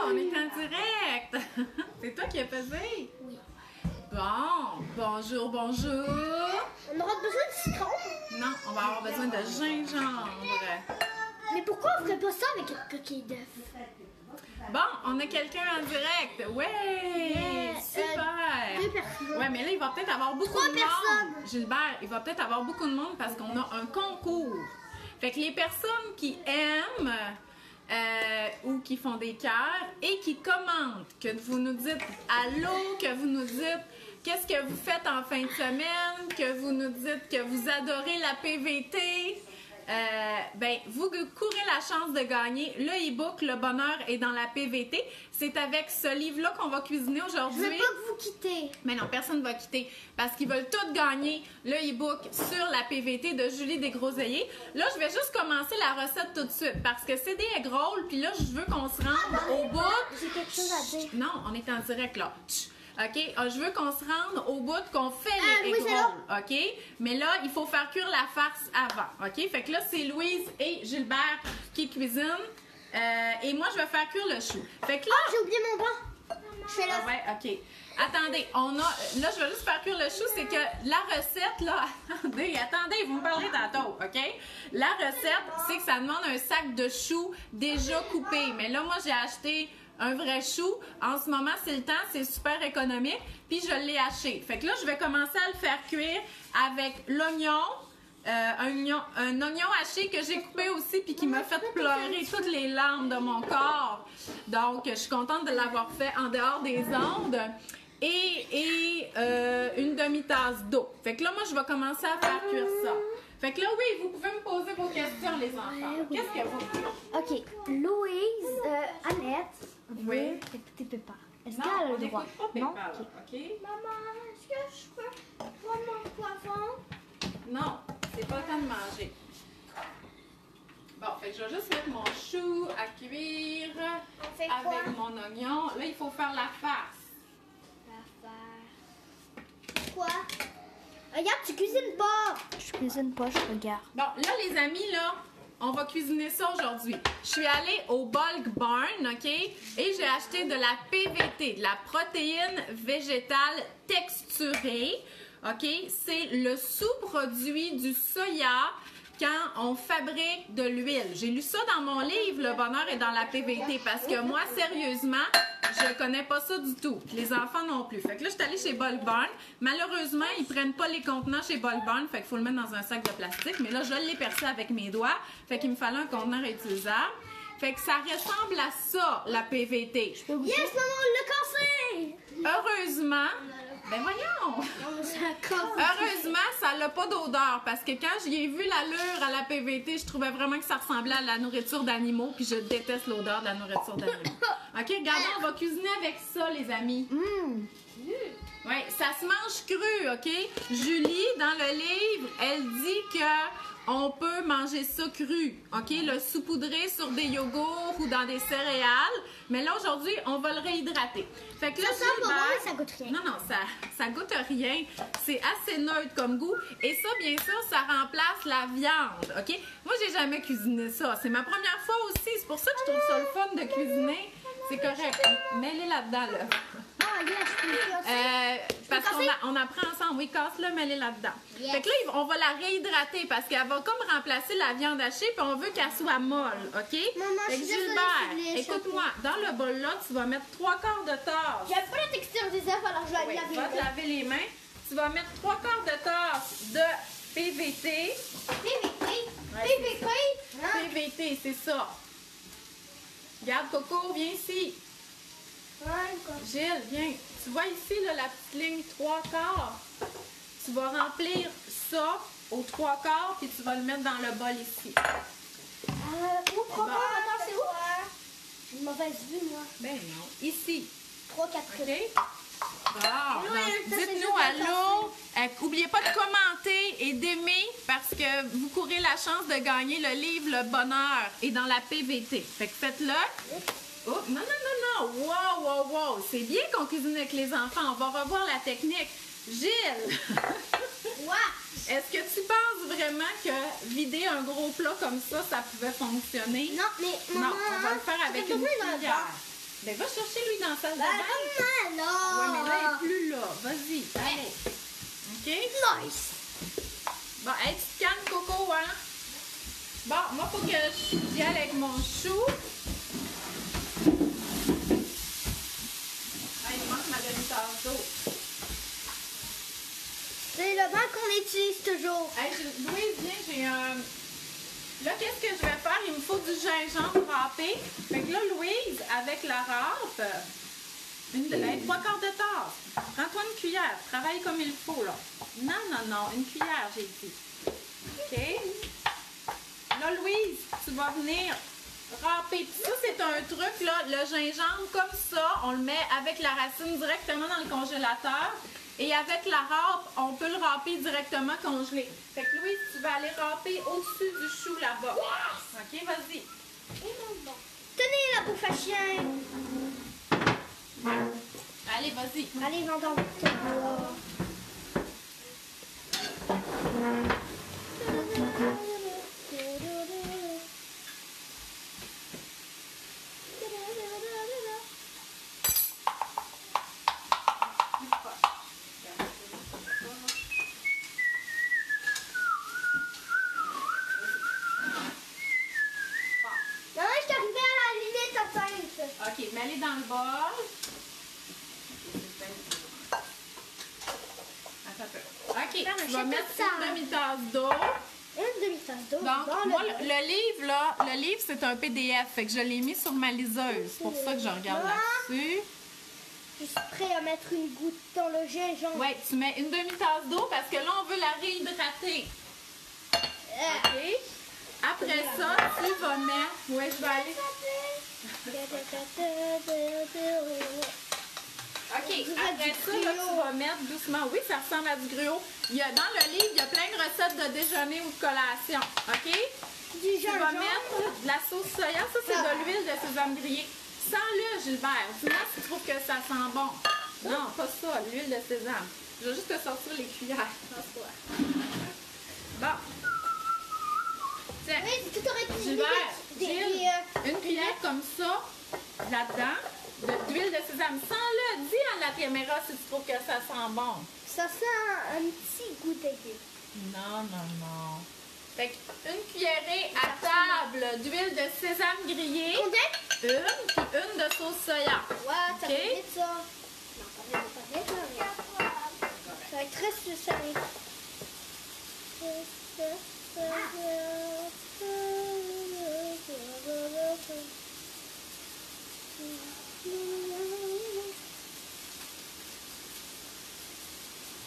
on est en direct! C'est toi qui as pesé? Oui. Bon, bonjour, bonjour! On aura besoin de citron? Non, on va avoir besoin de gingembre. Mais pourquoi on ferait pas ça avec une coquille d'œuf? Bon, on a quelqu'un en direct! Ouais! Super! 2 personnes. Ouais, mais là, il va peut-être avoir beaucoup 3 de monde. personnes. Gilbert, il va peut-être avoir beaucoup de monde parce qu'on a un concours. Fait que les personnes qui aiment ou qui font des cœurs et qui commentent, que vous nous dites allô, que vous nous dites qu'est-ce que vous faites en fin de semaine, que vous nous dites que vous adorez la PVT, ben, vous courez la chance de gagner le e-book Le bonheur est dans la PVT. C'est avec ce livre-là qu'on va cuisiner aujourd'hui. Je veux pas que vous quittez. Mais non, personne ne va quitter parce qu'ils veulent tous gagner le e-book sur la PVT de Julie Desgroseilliers. Là, je vais juste commencer la recette tout de suite parce que c'est des egg rolls, puis là, je veux qu'on se rende au bout. J'ai quelque chose à dire. Non, on est en direct là. OK? Je veux qu'on se rende au bout qu'on fait les Louise egg est là. rolls. OK? Mais là, il faut faire cuire la farce avant. OK? Fait que là, c'est Louise et Gilbert qui cuisinent. Et moi, je vais faire cuire le chou. Fait que là... J'ai oublié mon banc. Je fais là. Ah ouais, OK. Attendez, on a... Là, je vais juste faire cuire le chou. C'est que la recette, là... Attendez, vous me parlerez tantôt, OK? La recette, c'est que ça demande un sac de choux déjà coupé. Mais là, moi, j'ai acheté un vrai chou. En ce moment, c'est le temps. C'est super économique. Puis, je l'ai haché. Fait que là, je vais commencer à le faire cuire avec l'oignon. Un oignon haché que j'ai coupé aussi puis qui m'a fait pleurer toutes les larmes de mon corps. Donc, je suis contente de l'avoir fait en dehors des ondes. Et une demi-tasse d'eau. Fait que là, moi, je vais commencer à faire cuire ça. Fait que là, oui, vous pouvez me poser vos questions, les enfants. Qu'est-ce que vous voulez? Ok, Louise, Annette, Oui. écoutez Péppa. Est-ce Non, qu'elle a on le droit? n'écoute pas Non? Péppa, Ok. OK? Maman, est-ce que je peux prendre mon poivron? Non, c'est pas le temps de manger. Bon, fait que je vais juste mettre mon chou à cuire On fait quoi? avec mon oignon. Là, il faut faire la farce. Quoi? Regarde, tu cuisines pas! Je cuisine pas, je regarde. Bon, là, les amis, là, on va cuisiner ça aujourd'hui. Je suis allée au Bulk Barn, OK? Et j'ai acheté de la PVT, de la protéine végétale texturée. OK? C'est le sous-produit du soya quand on fabrique de l'huile. J'ai lu ça dans mon livre, Le bonheur est dans la PVT, parce que moi, sérieusement, je connais pas ça du tout. Les enfants non plus. Fait que là, je suis allée chez Bulk Barn. Malheureusement, ils prennent pas les contenants chez Bulk Barn, fait qu'il faut le mettre dans un sac de plastique. Mais là, je l'ai percé avec mes doigts, fait qu'il me fallait un contenant réutilisable. Fait que ça ressemble à ça, la PVT. Yes, maman, on l'a cassé! Heureusement, ben voyons! Heureusement, ça n'a pas d'odeur parce que quand j'y ai vu l'allure à la PVT, je trouvais vraiment que ça ressemblait à la nourriture d'animaux, puis je déteste l'odeur de la nourriture d'animaux. OK, regardez, on va cuisiner avec ça, les amis. Oui, ça se mange cru, OK? Julie, dans le livre, elle dit que on peut manger ça cru, OK? Le saupoudrer sur des yogourts ou dans des céréales. Mais là, aujourd'hui, on va le réhydrater. Fait que là, Ça sent pas bon, mais ça goûte rien. Non, non, ça goûte rien. C'est assez neutre comme goût. Et ça, bien sûr, ça remplace la viande, OK? Moi, j'ai jamais cuisiné ça. C'est ma première fois aussi. C'est pour ça que je trouve ça le fun de cuisiner. C'est correct. Mets-les là-dedans, là. Ah, yes, je peux le casser. Parce qu'on apprend ensemble. Oui, casse-le, mets-les là-dedans. Yes. Fait que là, on va la réhydrater parce qu'elle va comme remplacer la viande hachée puis on veut qu'elle soit molle, OK? Maman, Fait je que suis désolée, Gilbert, c'est de écoute-moi, dans le bol-là, tu vas mettre 3/4 de tasse. J'aime pas la texture des œufs, alors je vais Oui, aller va te laver. laver les mains. Tu vas mettre 3/4 de tasse de PVT. PVT? PVT, c'est ça. Regarde, Coco, viens ici. Gilles, viens. Tu vois ici là, la petite ligne 3/4. Tu vas remplir ça aux 3/4 puis tu vas le mettre dans le bol ici. Où? Attends, c'est où? J'ai une mauvaise vue, moi. Ben non. Ici. 3-4 OK? trucs. Bon. Oui, Donc, ça, c'est dites-nous juste allô. N'oubliez pas de commenter et d'aimer parce que vous courez la chance de gagner le livre Le bonheur est dans la PVT. Fait que faites-le. Oh, non, non, non, non. Wow, wow, wow. C'est bien qu'on cuisine avec les enfants. On va revoir la technique. Gilles, est-ce que tu penses vraiment que vider un gros plat comme ça pouvait fonctionner? Non, mais Non, maman, on va le faire avec une cuillère. Ben, va chercher lui dans la salle de bain. Maman, Ouais, mais là, elle là. est plus là. Vas-y, allez. OK? Nice. Bon, hey, tu te calmes, Coco, hein? Bon, moi, faut que j'y aille avec mon chou. Hey, il manque ma demi-tasse d'eau. C'est le bain qu'on utilise toujours. Hey, Louise, viens, j'ai un... Là, qu'est-ce que je vais faire? Il me faut du gingembre râpé. Fait que là, Louise, avec la râpe, hey, 3 quarts de tasse. Prends-toi une cuillère. Travaille comme il faut, là. Non, non, non. Une cuillère, j'ai dit. OK? Là, Louise, tu vas venir râper. Puis ça, c'est un truc, là. Le gingembre, comme ça, on le met avec la racine directement dans le congélateur. Et avec la râpe, on peut le râper directement congelé. Fait que Louise, tu vas aller râper au-dessus du chou là-bas. OK, vas-y. Tenez la bouffe à chien. Allez, vas-y. Allez, va dans ton bois. Maman, je suis arrivée à la limite à 5. OK, mets-les dans le bol. Attends un peu. OK, tu vas mettre une demi-tasse d'eau. Une demi-tasse d'eau. Donc, moi, le livre, là, le livre, c'est un PDF. Fait que je l'ai mis sur ma liseuse. C'est pour ça que je regarde là-dessus. Je suis prêt à mettre une goutte dans le gingembre. Oui, tu mets une demi-tasse d'eau parce que là, on veut la réhydrater. OK? Après ça, tu vas mettre... Oui, je vais aller... OK, après ça, là, tu vas mettre doucement... Oui, ça ressemble à du gruau. Dans le livre, il y a plein de recettes de déjeuner ou de collation. OK? Tu vas mettre de la sauce soya. Ça, c'est de l'huile de sésame grillée. Sans-le, Gilbert. Dis-moi si tu trouves que ça sent bon. Non, pas ça, l'huile de sésame. Je vais juste te sortir les cuillères. Bon. Tiens, Oui, tu t'aurais dit Gilbert, Gilles, une cuillère comme ça, là-dedans, d'huile de sésame. Sans-le, dis à la caméra si tu trouves que ça sent bon. Ça sent un petit goût dégueu. Non, non, non. Fait qu'une cuillerée à table d'huile de sésame grillée. Combien? Puis une de sauce soya. Ouais, ça OK? fait vite ça. Non, pas vite, là. Ça va être très succinct.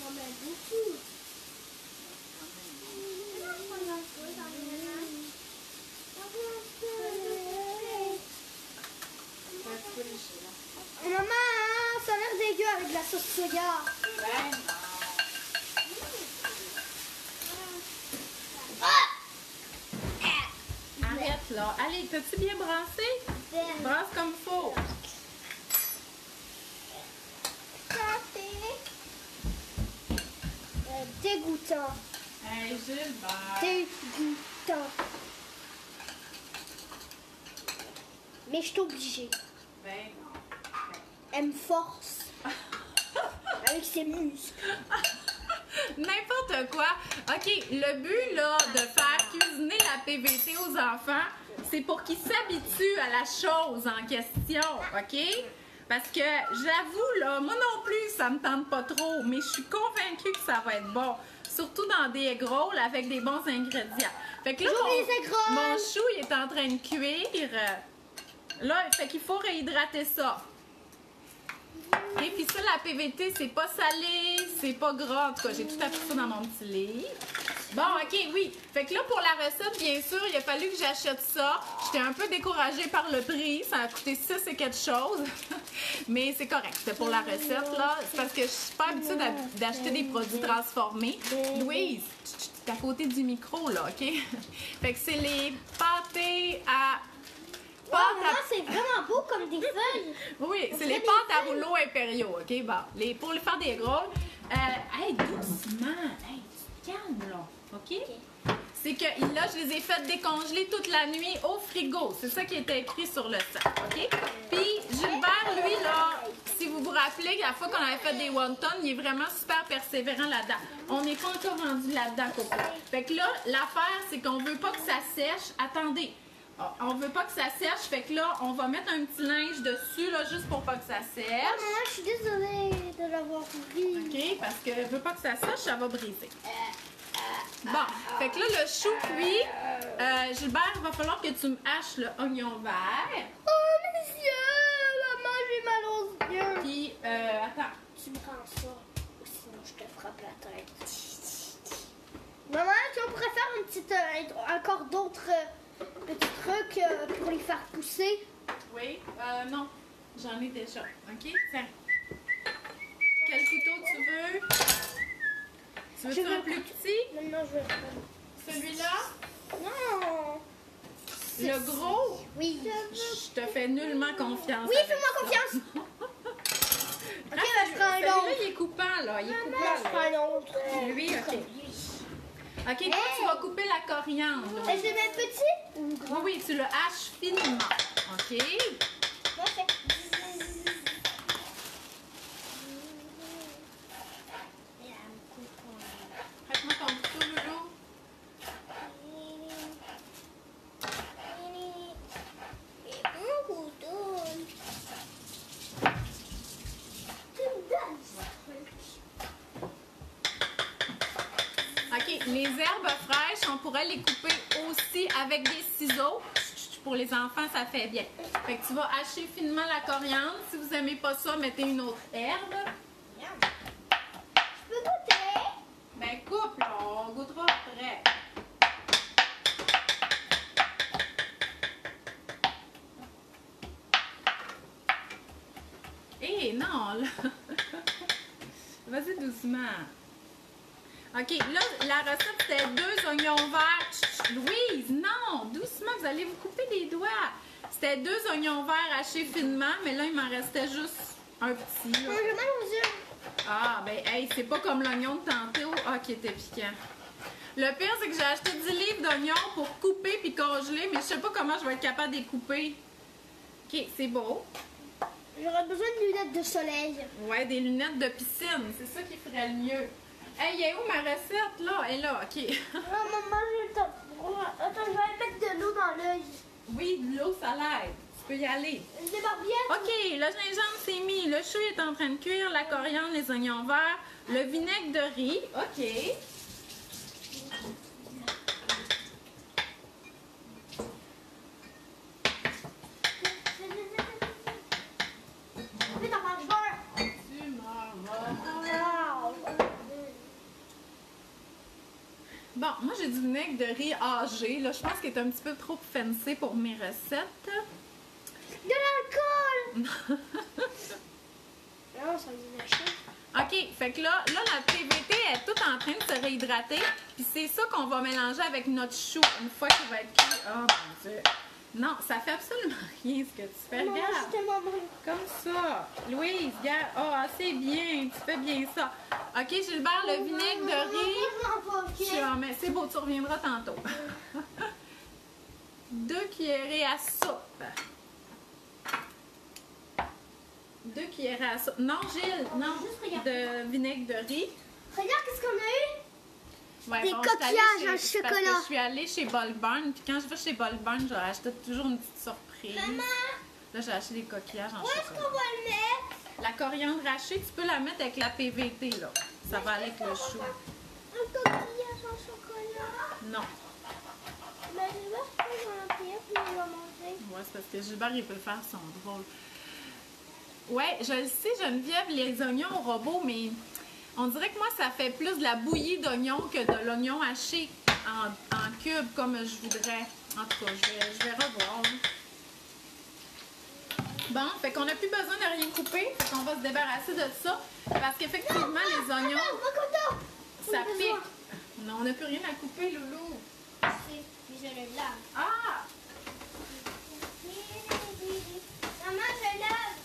On met beaucoup. Maman, ça a l'air dégueu avec la sauce soya. Ben non. Arrête là. Allez, t'as-tu bien brassé? Brasse comme il faut. Dégoûtant. Hey, Gilbert. Dégoûtant. Mais je suis obligée. Ben non. Elle me force. Avec ses muscles. N'importe quoi. OK, le but là de faire cuisiner la PVT aux enfants, c'est pour qu'ils s'habituent à la chose en question, OK? Parce que j'avoue, là, moi non plus, ça me tente pas trop, mais je suis convaincue que ça va être bon. Surtout dans des egg rolls avec des bons ingrédients. Fait que là, mon chou, il est en train de cuire. Là, fait qu'il faut réhydrater ça. Et puis ça, la PVT, c'est pas salé, c'est pas gras. En tout cas, j'ai tout appris ça dans mon petit livre. Bon, OK, oui. Fait que là, pour la recette, bien sûr, il a fallu que j'achète ça. J'étais un peu découragée par le prix. Ça a coûté 6 et quelque chose. Mais c'est correct. C'était pour la recette, là. C'est parce que je suis pas habituée d'acheter des produits transformés. Louise, tu es à côté du micro, là, OK? Fait que c'est les pâtés à... Moi, c'est vraiment beau comme des feuilles. Oui, c'est les pâtes à rouleau impériaux, OK? Bon, pour les faire des rolls, hey, doucement! Hey, tu te calmes, là, OK? C'est que là, je les ai fait décongeler toute la nuit au frigo. C'est ça qui était écrit sur le sac, OK? Puis, Gilbert rappelez que la fois qu'on avait fait des wontons, il est vraiment super persévérant là-dedans. On n'est pas encore rendu là-dedans, Coco. Fait que là, l'affaire, c'est qu'on veut pas que ça sèche. Attendez. On veut pas que ça sèche, fait que là, on va mettre un petit linge dessus, là, juste pour pas que ça sèche. Maman, je suis désolée de l'avoir pris. OK, parce que je veux pas que ça sèche, ça va briser. Bon, fait que là, le chou cuit, Gilbert, il va falloir que tu me haches le oignon vert. Oh, mes yeux! Maman, j'ai mal aux yeux. Puis, attends. Tu me prends ça, ou sinon je te frappe la tête. Maman, tu on pourrait faire encore d'autres petits trucs pour les faire pousser. Oui, non, j'en ai déjà. OK, tiens. Quel couteau tu veux? Tu veux un plus petit? Non, je veux pas. Celui-là? Non! Le gros? Oui. Je te fais nullement confiance. Oui, avec fais-moi ça. confiance! Ok, ben, je prends un Celui-là, autre. il est coupant, là. Il est Maman, coupant, je là. prends un autre. Lui, OK. OK, toi, tu vas couper la coriandre. Et je les mets petit ou Oui, grand? oui, tu le haches finement. OK? Moi, je fais... Prête-moi ton couteau, Loulou. OK, les herbes fraîches, on pourrait les couper aussi avec des ciseaux. Pour les enfants, ça fait bien. Fait que tu vas hacher finement la coriandre. Si vous n'aimez pas ça, mettez une autre herbe. Je peux goûter? Ben coupe, là, on goûtera après. Hé, non, là. Vas-y doucement. OK, là, la recette, c'était 2 oignons verts. Chut, Louise, non, doucement, vous allez vous couper les doigts. C'était 2 oignons verts hachés finement, mais là, il m'en restait juste un petit. Là. J'ai mal aux yeux. Ah, ben, hey, c'est pas comme l'oignon de tantôt. Ah, qui était piquant. Le pire, c'est que j'ai acheté 10 livres d'oignons pour couper puis congeler, mais je sais pas comment je vais être capable de les couper. OK, c'est beau. J'aurais besoin de lunettes de soleil. Ouais, des lunettes de piscine, c'est ça qui ferait le mieux. Hey, il est où ma recette, là? Elle est là, OK. Non, maman, je vais Attends, je vais mettre de l'eau dans l'œil. Oui, de l'eau, ça l'aide. Tu peux y aller. Des barbières. OK, le gingembre, c'est mis. Le chou est en train de cuire. La coriandre, les oignons verts. Le vinaigre de riz. OK. Oui, t'en manges pas. Tu m'en vas. Bon, moi, j'ai du vinaigre de riz âgé. Là, je pense qu'il est un petit peu trop fancy pour mes recettes. De l'alcool. Non, ça me dit lâcher. OK, fait que là, la PVT est toute en train de se réhydrater. Puis c'est ça qu'on va mélanger avec notre chou une fois qu'il va être cuit. Oh mon Dieu. Non, ça fait absolument rien ce que tu fais. Maman, Regarde. je tellement bon. Comme ça. Louise, regarde. Ah, c'est bien. Tu fais bien ça. OK, Gilbert, le vinaigre de riz. Tu en mets. C'est beau, tu reviendras tantôt. 2 cuillerées à soupe. 2 cuillerées à soupe. Non, Gilles, non. Juste regarder. De vinaigre de riz. Regarde qu'est-ce qu'on a eu. Ouais, Des bon, je suis allée coquillages chez- en parce que chocolat. je suis allée chez Bolbarn, puis quand je vais chez Bolbarn, je achète toujours une petite surprise. Maman, Là, j'ai acheté des coquillages en où est-ce chocolat. qu'on va le mettre? La coriandre hachée, tu peux la mettre avec la PVT, là. Ça va aller avec le chou. Un coquillage en chocolat. Non. Ben, je vais pas manger, puis je vais manger. Ouais, c'est parce que Gilbert, il peut faire son drôle. Ouais, je le sais, Geneviève, les oignons au robot, mais on dirait que moi, ça fait plus de la bouillie d'oignons que de l'oignon haché en cubes, comme je voudrais. En tout cas, je vais revoir. Bon, fait qu'on n'a plus besoin de rien couper. Fait qu'on va se débarrasser de ça. Parce qu'effectivement, les oignons, ça pique. Non, on n'a plus rien à couper, Loulou. C'est, mais je le lave. Ah! Maman, je lave.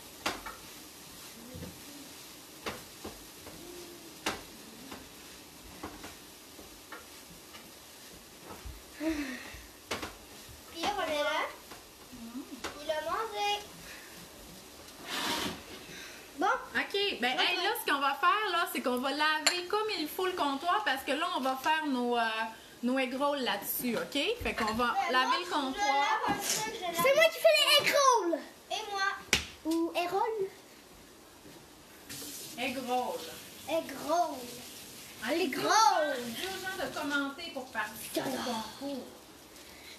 Puis remets-le. Il a mangé. Bon, OK, ben hey, là, ce qu'on va faire, là, c'est qu'on va laver comme il faut le comptoir parce que là, on va faire nos egg rolls là-dessus, OK? Fait qu'on va laver le comptoir. C'est moi qui fais les egg rolls. Et moi. Ou egg roll? Egg roll. Egg roll. Les gros! Urgent de commenter pour participer au concours.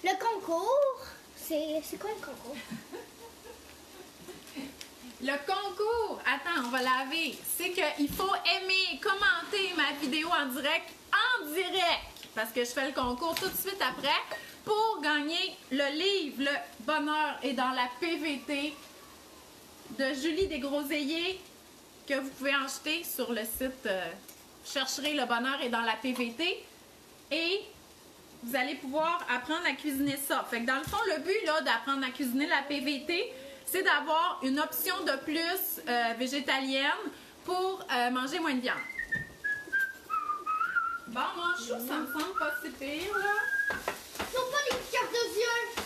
Le concours, c'est quoi le concours? Le concours, attends, on va laver. C'est qu'il faut aimer, commenter ma vidéo en direct, parce que je fais le concours tout de suite après pour gagner le livre Le bonheur est dans la PVT de Julie Desgroseilliers que vous pouvez acheter sur le site. Vous chercherez Le bonheur est dans la PVT et vous allez pouvoir apprendre à cuisiner ça. Fait que dans le fond, le but là d'apprendre à cuisiner la PVT, c'est d'avoir une option de plus végétalienne pour manger moins de viande. Bon, mon chou, ça me semble pas si pire, là. Non, pas les cartes de yeux.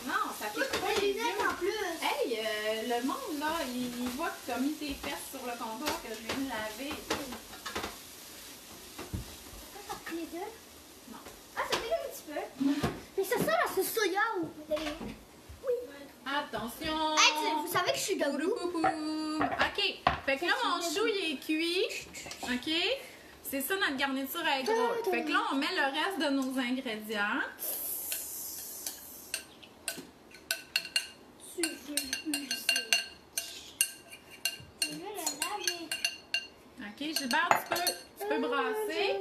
Non, ça fait pas les yeux. En plus. Hey, le monde, là, il voit que tu as mis tes fesses sur le comptoir que je viens de laver. Ça fait les deux? Non. Ah, ça fait un petit peu. Mais ça sent la sauce soya ou... Oui. Attention! Hey, vous savez que je suis debout? OK. Fait que là, mon chou, il est cuit. OK? C'est ça notre garniture à egg roll. Fait que là, on met le reste de nos ingrédients. Tu veux user. Je veux le laver. OK, Gilbert, tu peux brasser.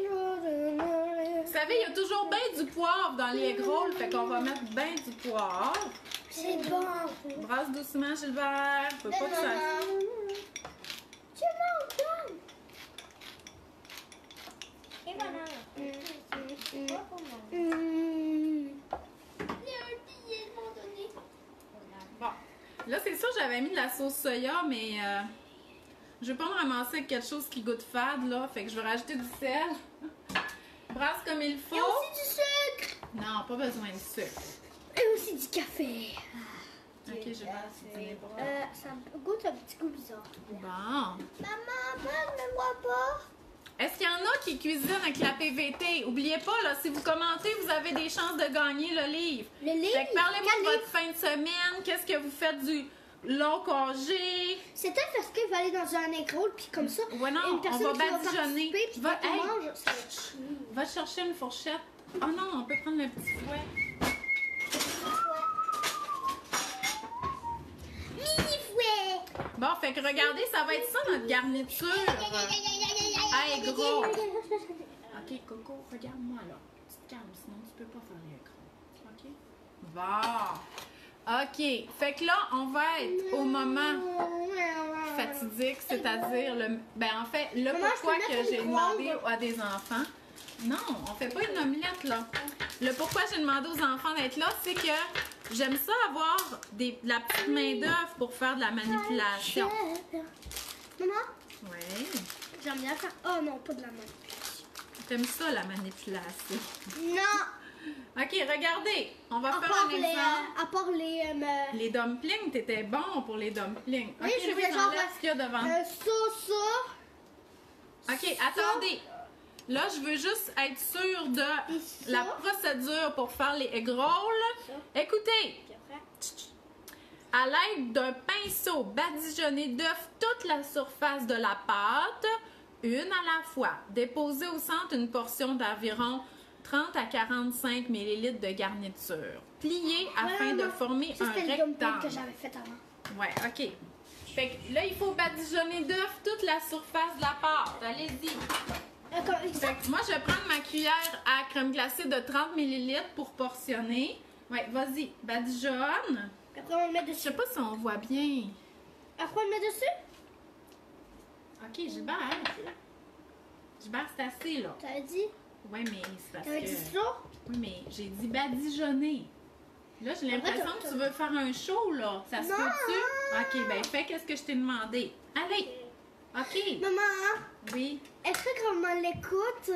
Vous savez, il y a toujours bien du poivre dans les egg rolls. Fait qu'on va mettre bien du poivre. C'est bon. Brasse doucement, Gilbert. Faut pas que ça... Tu m'entends? Et voilà. Bon. Là, c'est sûr, j'avais mis de la sauce soya, mais je vais pas me ramasser avec quelque chose qui goûte fade, là. Fait que je vais rajouter du sel. Brasse comme il faut. Et aussi du sucre. Non, pas besoin de sucre. Et aussi du café. Ok, je vais Ça me goûte un petit goût bizarre. Bon. Maman, ne me vois pas. Est-ce qu'il y en a qui cuisinent avec la PVT? Oubliez pas, là, si vous commentez, vous avez des chances de gagner le livre. Le livre? Fait que parlez-moi de votre fin de semaine. Qu'est-ce que vous faites du long congé? C'était parce qu'il va aller dans un egg roll, puis comme ça, Ouais, non, une on personne va qui va badigeonner. participer, puis Va- quand on hey. mange, ça va être chou. Va chercher une fourchette. Oh non, on peut prendre le petit fouet. Mini fouet. Bon, fait que regardez, ça va être ça notre garniture. Hey, gros. Ok, Coco, regarde-moi là. Tu te calmes, sinon tu peux pas faire les écrans. Ok? Bon. Ok, fait que là, on va être au moment fatidique, c'est-à-dire le. Ben, en fait, le Maman, pourquoi je peux que mettre j'ai une demandé croûte? à des enfants. Non, on fait pas une omelette là. Le pourquoi j'ai demandé aux enfants d'être là, c'est que j'aime ça avoir la petite main-d'œuvre pour faire de la manipulation. Maman, Ouais. j'aime bien faire. Oh non, pas de la manipulation. T'aimes ça, la manipulation? Non. Ok, regardez. On va À faire part un les. exemple. À part les. Les dumplings, t'étais bon pour les dumplings. Oui, Ok, je Louise, fais genre. enlève ce qu'il y a devant. Ça. Ok, attendez. Là, je veux juste être sûre de Et ça. la procédure pour faire les egg rolls. Ça. Écoutez, Puis après. à l'aide d'un pinceau, badigeonnez d'œufs toute la surface de la pâte, une à la fois. Déposez au centre une portion d'environ 30 à 45 ml de garniture. Pliez afin de former Ça, un c'était le dumpling que rectangle. j'avais fait avant. Ouais, ok. Fait que là, il faut badigeonner d'œufs toute la surface de la pâte. Allez-y. Fait que moi, je vais prendre ma cuillère à crème glacée de 30 ml pour portionner. Ouais, vas-y, badigeonne. Après, on le met Je dessus. sais pas si on voit bien. Après, on le met dessus. Ok, Gilbert. Gilbert, c'est assez, là. T'avais dit. Ouais, mais c'est parce T'avais que... dit ça. Oui, mais j'ai dit badigeonner. Là, j'ai l'impression que tu veux faire un show, là. Ça se Non. peut-tu? Ok, ben fais qu'est-ce que je t'ai demandé. Allez. Ok. Maman, Oui. est-ce que grand-maman l'écoute?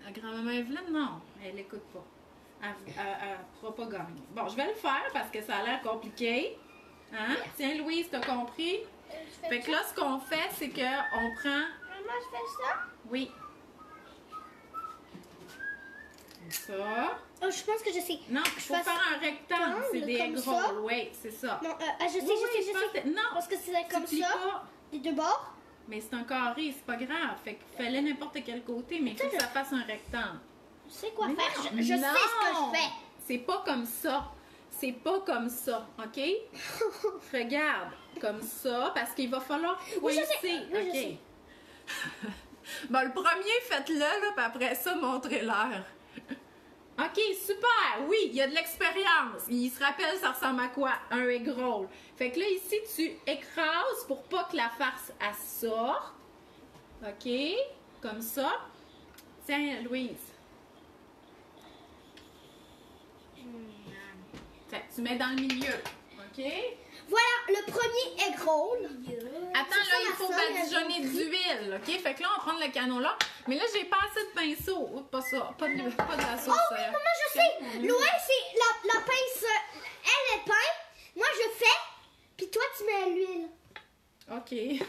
La grand-maman Evelyne, non. Elle l'écoute pas. Elle pourra pas gagner. Bon, je vais le faire parce que ça a l'air compliqué. Hein? Tiens, Louise, t'as compris? fais Fait que là, ce qu'on fait, c'est qu'on prend... Maman, je fais ça? Oui. Comme ça. Oh, je pense que je sais. Non, il faut fasse faire un rectangle. C'est des comme egg ça? rolls. Oui, c'est ça. Non, je sais, Oui, je sais. pense que- Non, Parce que c'est comme tu plies ça, pas. les deux bords. Mais c'est un carré, c'est pas grave. Fait qu'il fallait n'importe quel côté, mais il faut que ça fasse un rectangle. Je sais quoi Mais faire. non, Je sais ce non. que je fais. C'est pas comme ça. C'est pas comme ça, OK? Regarde, comme ça, parce qu'il va falloir Oui, je coincer, sais. Oui, je sais. OK? Bon, le premier, faites-le, là, puis après ça, montrez-leur. OK, super! Oui, il y a de l'expérience. Il se rappelle, ça ressemble à quoi? Un egg roll. Fait que là, ici, tu écrases pour pas que la farce, elle sorte. OK? Comme ça. Tiens, Louise. Tiens, tu mets dans le milieu. OK? Voilà le premier egg roll. Attends, là, il faut badigeonner d'huile, OK? Fait que là, on va prendre le canot-là. Mais là, j'ai pas assez de pinceau. Oups, pas ça. Pas de la sauce. Oh oui, maman, je sais. Louis, c'est la pince. Elle est peinte. Moi, je fais. Puis toi, tu mets l'huile. OK.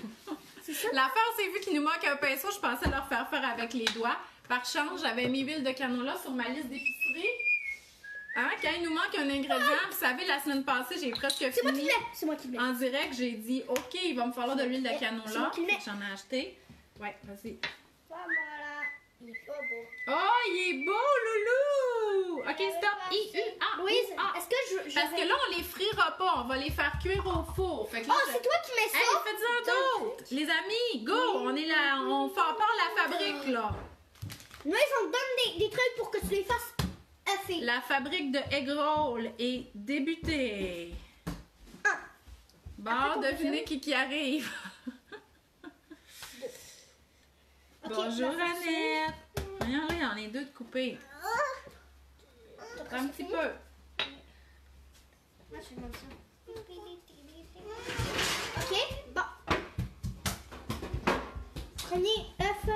C'est ça? L'affaire, c'est vu qu'il nous manque un pinceau, je pensais leur faire faire avec les doigts. Par chance, j'avais mis huile de canola sur ma liste d'épicerie. Hein? Quand il nous manque un ingrédient, vous savez, la semaine passée, j'ai presque C'est moi qui fini. l'ai. C'est moi qui l'ai. En direct, j'ai dit, OK, il va me falloir de l'huile de C'est canola. moi qui l'ai. Fait que j'en ai acheté. Ouais, vas-y. Voilà. Il est pas beau. Oh, il est beau, loulou! OK, stop. I-U-A. Louise, est-ce que je. Parce que là, on les frira pas, on va les faire cuire au four. Fait que là, Oh, c'est toi qui mets ça? hey, faites-en d'autres! Les amis, go! On est là, on fait part la fabrique, là. Louise, on te donne des trucs pour que tu les fasses effer. La fabrique de egg roll est débutée. Un. Bon, Après, devinez qui arrive. Ok, Bonjour, la farce. Annette. Regardez, on est deux de couper. Un petit peu. Moi, je fais comme ça. Ok, bon. Prenez œuf.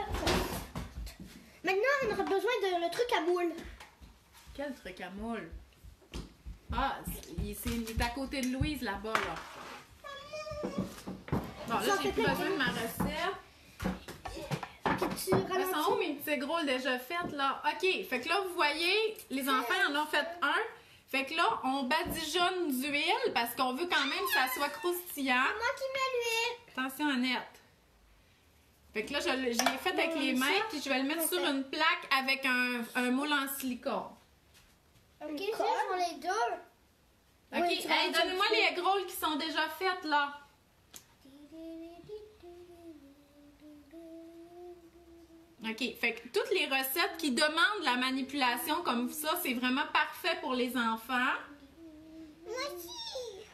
Maintenant, on aura besoin de le truc à moule. Quel truc à moule. Ah, il est à côté de Louise, là-bas, là. Bon, là, Ça j'ai fait plus plein besoin de- de ma recette. Tu Là, ralentis. sont où mes petits egg rolls déjà faits, là? OK, fait que là, vous voyez, les enfants en ont fait un. Fait que là, on badigeonne d'huile parce qu'on veut quand même que ça soit croustillant. Moi qui mets l'huile. Attention, Annette. Fait que là, je l'ai fait avec les mains, puis je vais le mettre sur une plaque avec un moule en silicone. Ok, je prends les deux. OK, Oui, tu vas hey, mettre donnez-moi le les egg rolls qui sont déjà faites, là. OK, fait que toutes les recettes qui demandent la manipulation comme ça, c'est vraiment parfait pour les enfants. Moi aussi.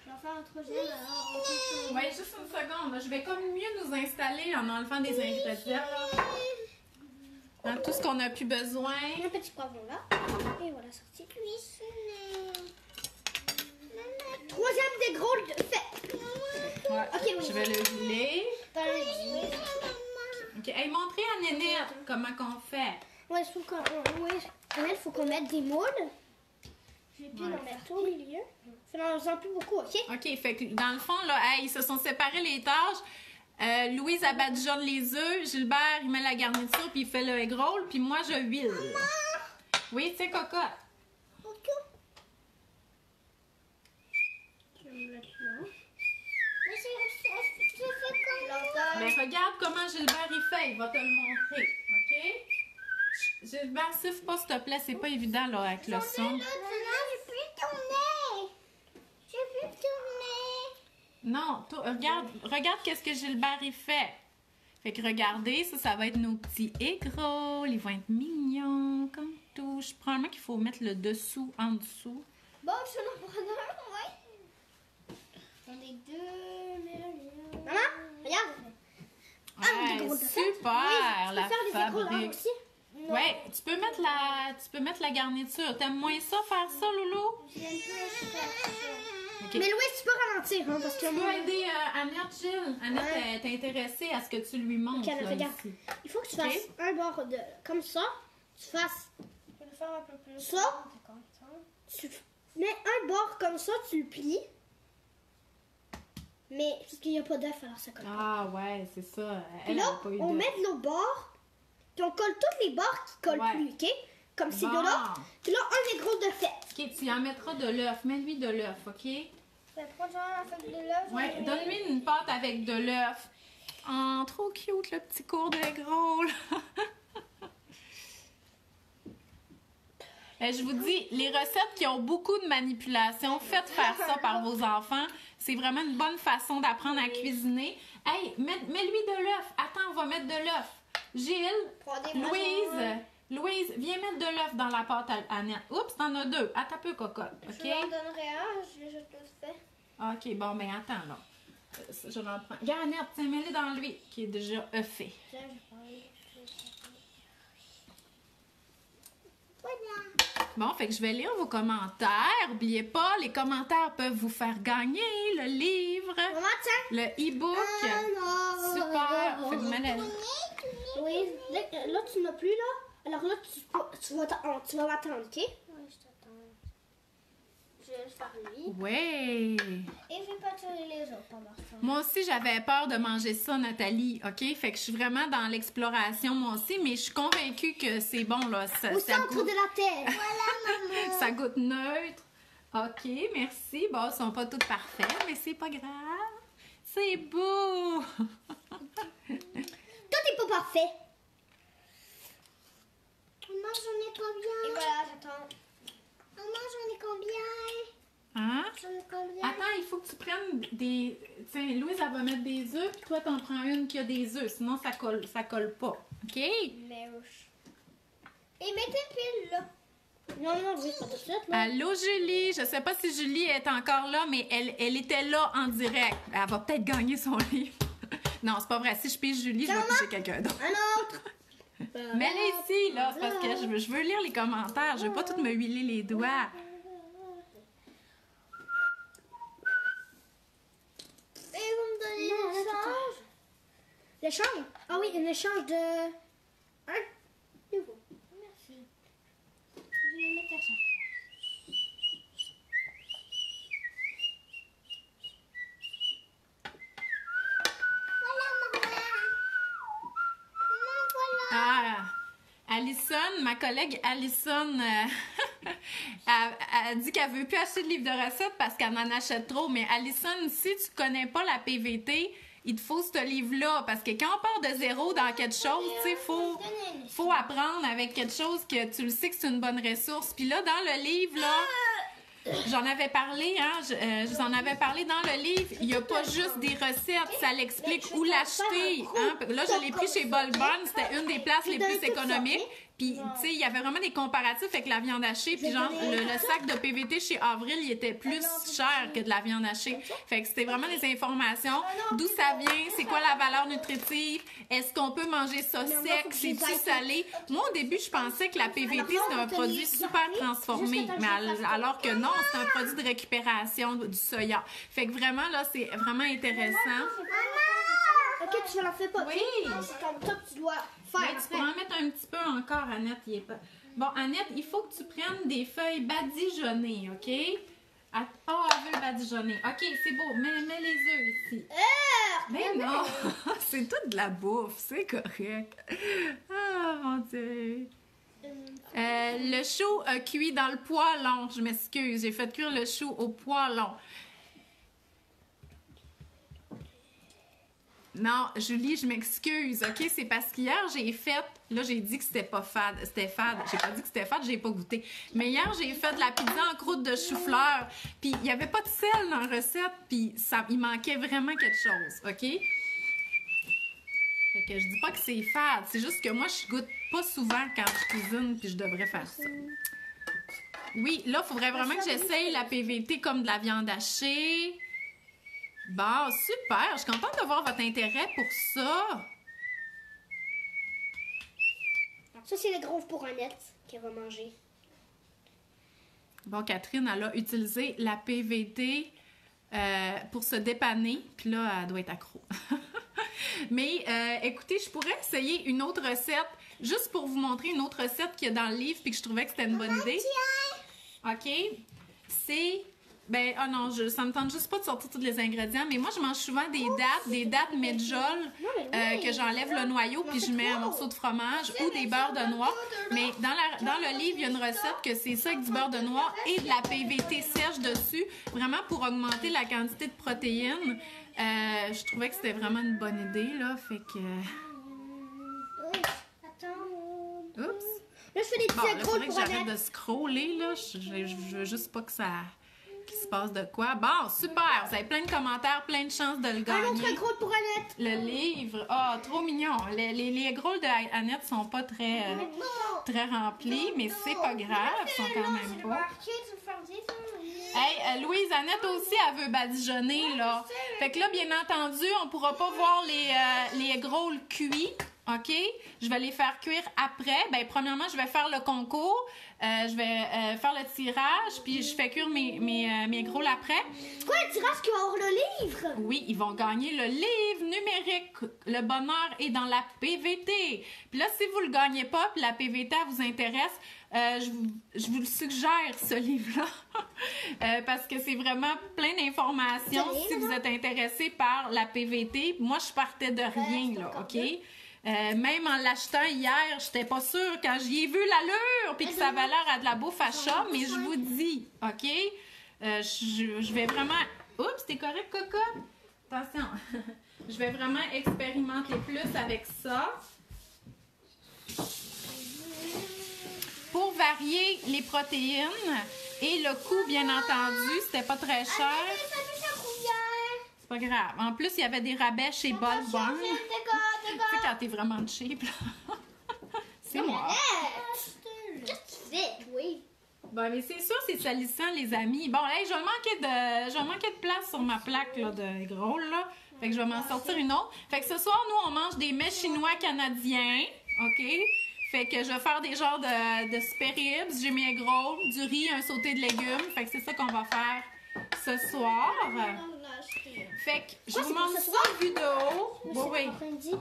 Je vais faire un troisième alors. Oui, juste une seconde. Je vais comme mieux nous installer en enlevant des ingrédients. Là. Dans tout ce qu'on a plus besoin. Un petit poivron là. Et voilà, sorti. Troisième des gros fait. Ouais. Ok, oui. Je vais le viler. OK, hey, montrez à Nénette comment qu'on fait. Ouais, il faut qu'on mette des moules. Je vais plus Ouais. en mettre au milieu. Fais-en plus beaucoup, ok? OK, fait que dans le fond, là, hey, ils se sont séparés les tâches. Louise badigeonne les œufs, Gilbert, il met la garniture, puis il fait le egg roll, puis moi, je huile. Oui, tu sais, cocotte. Ok. Je vais me mettre là. Mais c'est fait comme Mais regarde comment Gilbert il fait, il va te le montrer, OK? Gilbert, siffle pas, s'il te plaît, c'est pas évident, là, avec le son. J'ai plus tourné. J'ai plus tourné. Non, regarde qu'est-ce que Gilbert il fait. Fait que regardez, ça va être nos petits egg rolls. Ils vont être mignons, comme tout. Je probablement qu'il faut mettre le dessous en dessous. Bon, je vais en prendre un, ouais. J'en ai deux. Maman, regarde. Ouais, des gros super, la faire des écrous là fabrique. aussi. Non. Ouais, tu peux mettre la garniture. T'aimes moins ça, faire ça, Loulou? J'aime plus faire ça. OK. Mais Louis, tu peux ralentir, hein, parce que Tu peux moi, aider Annette, Gilles. Annette est intéressée à ce que tu lui montres. Ok, là, regarde. ici. il faut que tu fasses un bord de comme ça. Tu fasses Je vais le faire un peu plus. ça. Tu mets un bord comme ça, tu le plies. mais parce qu'il n'y a pas d'œuf, alors ça colle pas. Ah ouais, c'est ça. Puis Elle là, a pas eu on d'œuf. met de l'autre bord, puis on colle tous les bords qui collent Ouais. plus, OK? Comme c'est Bon. de là. Puis là, un est gros de fait. OK, tu y en mettras de l'œuf. Mets-lui de l'œuf, OK? Je vais prendre un feuille de l'œuf. Ouais, donne-lui une pâte avec de l'œuf. Oh, trop cute, le petit cours de gros, là. Je vous dis, les recettes qui ont beaucoup de manipulation, faites faire ça par vos enfants. C'est vraiment une bonne façon d'apprendre à cuisiner. Hey, mets-lui de l'œuf. Attends, on va mettre de l'œuf. Gilles, Louise, viens mettre de l'œuf dans la pâte à Annette. Oups, t'en as deux. Attends un peu, cocotte. OK? Je leur donnerai un, je l'ai juste fait. OK, bon, ben attends, là. Je vais en prendre. Regarde, Annette, tiens, mets-le dans lui, qui est déjà œufé. Tiens, je vais prendre. Voilà. Bon, fait que je vais lire vos commentaires. N'oubliez pas, les commentaires peuvent vous faire gagner le livre, Maman, tiens. le e-book. Super. Fait que mets-le. Oui, là, tu n'as plus, là. Alors là, tu vas m'attendre, OK? Oui, je t'attends. Je vais le faire lui. Ouais. Et je vais pas tuer les autres pendant ça. Moi aussi, j'avais peur de manger ça, Nathalie. OK? Fait que je suis vraiment dans l'exploration, moi aussi, mais je suis convaincue que c'est bon, là. Au centre de la terre. Voilà, maman. Ça goûte neutre. OK, merci. Bon, ils sont pas toutes parfaits, mais c'est pas grave. C'est beau. Tout est pas parfait. Maman, j'en ai combien? Et voilà, j'attends. Maman, j'en ai combien? Hein? J'en ai combien? Attends, il faut que tu prennes des... Tiens, Louise, elle va mettre des œufs, puis toi, t'en prends une qui a des œufs. Sinon, ça colle pas. OK? Mèche. Et mets tes piles, là. Non, oui, pas tout de suite, là. Allô, Julie. Je sais pas si Julie est encore là, mais elle était là en direct. Elle va peut-être gagner son livre. Non, c'est pas vrai. Si je pige Julie, je vais piger quelqu'un d'autre. Un autre. Mets-les ici, là. C'est parce que je veux lire les commentaires. Je veux pas tout me huiler les doigts. Et vous me donnez l'échange? L'échange? Ah oui, un échange de... Un nouveau. Merci. Je vais mettre ça. Voilà, maman. Maman, voilà. Ah, Alison, ma collègue Alison, elle dit qu'elle veut plus acheter de livre de recettes parce qu'elle en achète trop. Mais Alison, si tu connais pas la PVT, il te faut ce livre-là. Parce que quand on part de zéro dans quelque chose, tu sais, faut apprendre avec quelque chose que tu le sais que c'est une bonne ressource. Puis là, dans le livre, là, j'en avais parlé, hein, je vous en avais parlé dans le livre. Il n'y a pas juste des recettes, ça l'explique où l'acheter. Hein. Là, je l'ai pris chez Bolbon, c'était une des places les plus économiques. Puis, tu sais, il y avait vraiment des comparatifs avec la viande hachée. Puis, genre, le sac de PVT chez Avril, il était plus cher que de la viande hachée. Fait que c'était vraiment des informations. D'où ça vient, c'est quoi la valeur nutritive, est-ce qu'on peut manger ça sec, c'est-tu salé? Moi, au début, je pensais que la PVT, c'était un produit super transformé. Mais alors que non, c'est un produit de récupération du soya. Fait que vraiment, là, c'est vraiment intéressant. Ok, tu ne la fais pas. Oui. C'est comme ça que tu dois faire. Mais tu pourras en mettre un petit peu encore, Annette. Il est pas... Bon, Annette, il faut que tu prennes des feuilles badigeonnées, OK? Oh, elle veut le badigeonner. OK, c'est beau. Mets les œufs ici. Mais non! C'est toute de la bouffe. C'est correct. Ah, mon Dieu. Le chou cuit dans le poêlon. Je m'excuse. J'ai fait cuire le chou au poêlon. Non, Julie, je m'excuse, OK? C'est parce qu'hier, j'ai fait... Là, j'ai dit que c'était pas fade. C'était fade. J'ai pas dit que c'était fade, j'ai pas goûté. Mais hier, j'ai fait de la pizza en croûte de chou-fleur. Puis, il y avait pas de sel dans la recette. Puis, il manquait vraiment quelque chose, OK? Fait que je dis pas que c'est fade. C'est juste que moi, je goûte pas souvent quand je cuisine. Puis, je devrais faire ça. Oui, là, il faudrait vraiment que j'essaye la PVT comme de la viande hachée. Bon, super! Je suis contente de voir votre intérêt pour ça. Ça, c'est le gros pour Annette qu'elle va manger. Bon, Catherine, elle a utilisé la PVT pour se dépanner. Puis là, elle doit être accro. Mais écoutez, je pourrais essayer une autre recette, juste pour vous montrer une autre recette qu'il y a dans le livre puis que je trouvais que c'était une bonne idée. OK? C'est Ben, oh non, ça me tente juste pas de sortir tous les ingrédients, mais moi, je mange souvent des dattes medjool, que j'enlève le noyau puis je mets un morceau de fromage ou des beurres de noix. Mais dans le livre, il y a une recette que c'est ça avec du beurre de noix et de la PVT sèche dessus, vraiment pour augmenter la quantité de protéines. Je trouvais que c'était vraiment une bonne idée, là, fait que... Attends. Oups! Là, je fais des petits Bon, là, écrous faudrait que pour j'arrête Annette. de scroller, là. Je veux juste pas que ça... qu'il se passe de quoi. Bon, super! Vous avez plein de commentaires, plein de chances de le Un autre gagner. écrou pour Annette. Le livre, ah, trop mignon. Les écrolls de Annette sont pas très remplis, mais c'est pas grave, ils sont quand même pas. Hey, Louise, Annette aussi, elle veut badigeonner, là. Fait que là, bien entendu, on pourra pas voir les écrolls cuits, OK? Je vais les faire cuire après. Ben, premièrement, je vais faire le concours. Je vais faire le tirage, puis je fais cuire mes écrolls après. Quoi, le tirage qui va avoir le livre? Oui, ils vont gagner le livre numérique. Le bonheur est dans la PVT. Puis là, si vous le gagnez pas, puis la PVT vous intéresse, je vous le suggère, ce livre-là, parce que c'est vraiment plein d'informations si vous êtes intéressé par la PVT. Moi, je partais de rien, là, OK? Même en l'achetant hier, j'étais pas sûre quand j'y ai vu l'allure puis que ça avait l'air à de la bouffe à chat, mais je vous dis, OK? Je vais vraiment... Oups, t'es correct, Coco? Attention. Je vais vraiment expérimenter plus avec ça. Pour varier les protéines et le coût, bien entendu, c'était pas très cher. C'est pas grave. En plus, il y avait des rabais chez Bulk Barn. Tu sais, quand t'es vraiment cheap, là. C'est moi. Qu'est-ce que tu fais? Oui. Bon, mais c'est sûr, c'est salissant, les amis. Bon, hey, je vais manquer de place sur ma plaque là, de gros, là. Fait que je vais m'en sortir une autre. Fait que ce soir, nous, on mange des mets chinois canadiens. OK? Fait que je vais faire des genres de spare ribs. J'ai mis un gros, du riz, un sauté de légumes. Fait que c'est ça qu'on va faire ce soir. Fait que je vous montre ça vu de haut. Oui.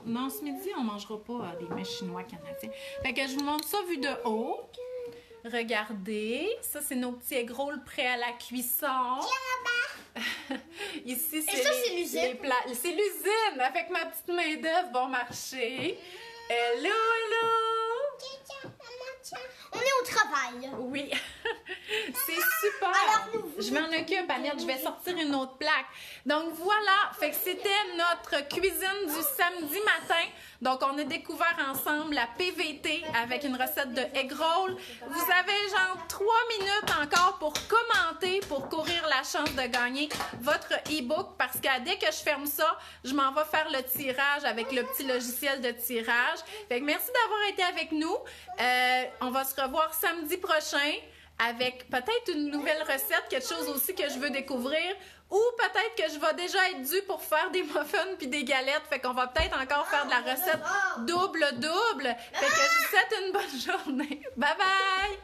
Non, ce midi, on mangera pas des mets chinois canadiens. Fait que je vous montre ça vu de haut. Regardez, ça c'est nos petits egg rolls prêts à la cuisson. Ici, c'est l'usine. C'est l'usine avec ma petite main d'œuvre bon marché. Hello, hello! On est au travail. Oui, c'est super. Alors, je m'en occupe, Annette. Je vais sortir une autre plaque. Donc voilà, fait que c'était notre cuisine du samedi matin. Donc on a découvert ensemble la PVT avec une recette de egg roll. Vous avez genre 3 minutes encore pour commenter, pour courir la chance de gagner votre e-book parce que dès que je ferme ça, je m'en vais faire le tirage avec le petit logiciel de tirage. Fait que merci d'avoir été avec nous. On va se revoir samedi prochain avec peut-être une nouvelle recette, quelque chose aussi que je veux découvrir, ou peut-être que je vais déjà être due pour faire des muffins puis des galettes, fait qu'on va peut-être encore faire de la recette double-double. Fait que je vous souhaite une bonne journée. Bye bye!